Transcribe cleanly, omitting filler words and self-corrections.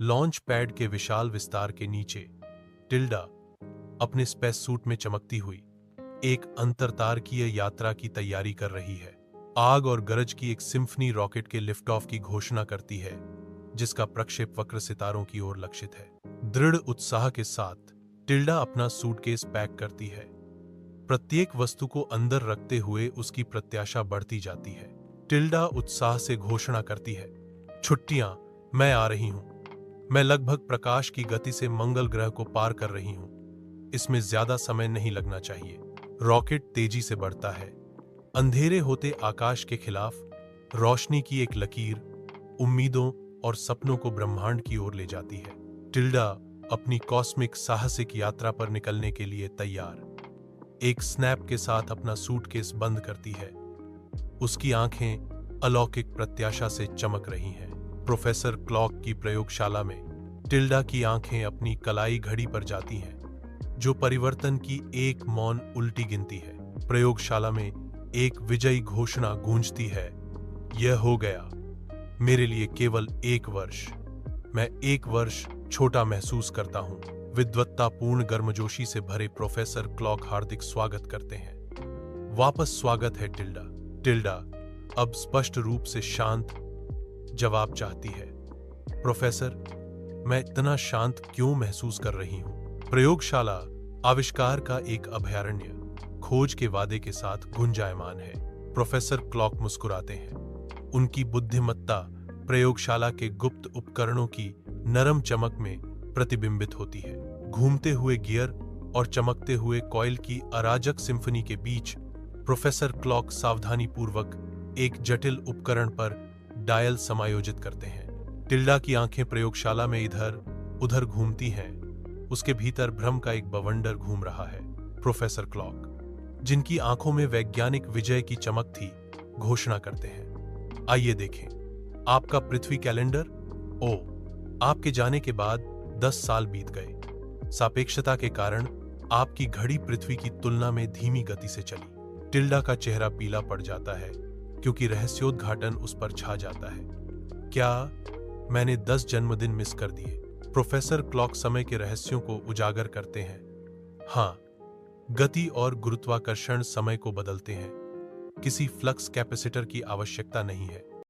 Launch pad के विशाल विस्तार के नीचे टिल्डा अपने स्पेस सूट में चमकती हुई एक अंतरतारकीय यात्रा की तैयारी कर रही है। आग और गरज की एक सिम्फनी रॉकेट के लिफ्ट ऑफ की घोषणा करती है, जिसका प्रक्षेप वक्र सितारों की ओर लक्षित है। दृढ़ उत्साह के साथ टिल्डा अपना सूटकेस पैक करती है। प्रत्येक वस्तु को अंदर रखते हुए उसकी प्रत्याशा बढ़ती जाती है। टिल्डा उत्साह से घोषणा करती है, छुट्टियां, मैं आ रही हूं। मैं लगभग प्रकाश की गति से मंगल ग्रह को पार कर रही हूं। इसमें ज्यादा समय नहीं लगना चाहिए। रॉकेट तेजी से बढ़ता है। अंधेरे होते आकाश के खिलाफ रोशनी की एक लकीर उम्मीदों और सपनों को ब्रह्मांड की ओर ले जाती है। टिल्डा अपनी कॉस्मिक साहसिक यात्रा पर निकलने के लिए तैयार। एक स्नैप के साथ अपना सूटकेस बंद करती है। उसकी आंखें अलौकिक प्रत्याशा से चमक रही हैं। प्रोफेसर क्लॉक की प्रयोगशाला में टिल्डा की आंखें अपनी कलाई घड़ी पर जाती हैं, जो परिवर्तन की एक मौन उल्टी गिनती है। प्रयोगशाला में एक विजयी घोषणा गूंजती है, यह हो गया। मेरे लिए केवल 1 वर्ष। मैं 1 वर्ष छोटा महसूस करता हूं। विद्वत्तापूर्ण गर्मजोशी से भरे प्रोफेसर क्लॉक हार्दिक स्वागत करते हैं। वापस स्वागत है टिल्डा। टिल्डा अब स्पष्ट रूप से शांत जवाब चाहती है। प्रोफेसर, मैं इतना शांत क्यों महसूस कर रही हूं? प्रयोगशाला आविष्कार का एक अभयारण्य खोज के वादे के साथ गुंजायमान है। प्रोफेसर क्लॉक मुस्कुराते हैं। उनकी बुद्धिमत्ता प्रयोगशाला के गुप्त उपकरणों की नरम चमक में प्रतिबिंबित होती है। घूमते हुए गियर और चमकते हुए कॉइल की अराजक सिम्फनी के बीच प्रोफेसर क्लॉक सावधानीपूर्वक एक जटिल उपकरण पर डायल समायोजित करते हैं। टिल्डा की आंखें प्रयोगशाला में इधर उधर घूमती हैं। उसके भीतर भ्रम का एक बवंडर घूम रहा है। प्रोफेसर क्लॉक, जिनकी आंखों में वैज्ञानिक विजय की चमक थी, घोषणा करते हैं, आइए देखें आपका पृथ्वी कैलेंडर। ओ, आपके जाने के बाद 10 साल बीत गए। सापेक्षता के कारण आपकी घड़ी पृथ्वी की तुलना में धीमी गति से चली। टिल्डा का चेहरा पीला पड़ जाता है, क्योंकि रहस्योद्घाटन उस पर छा जाता है। क्या मैंने 10 जन्मदिन मिस कर दिए? प्रोफेसर क्लॉक समय के रहस्यों को उजागर करते हैं। हाँ, गति और गुरुत्वाकर्षण समय को बदलते हैं। किसी फ्लक्स कैपेसिटर की आवश्यकता नहीं है।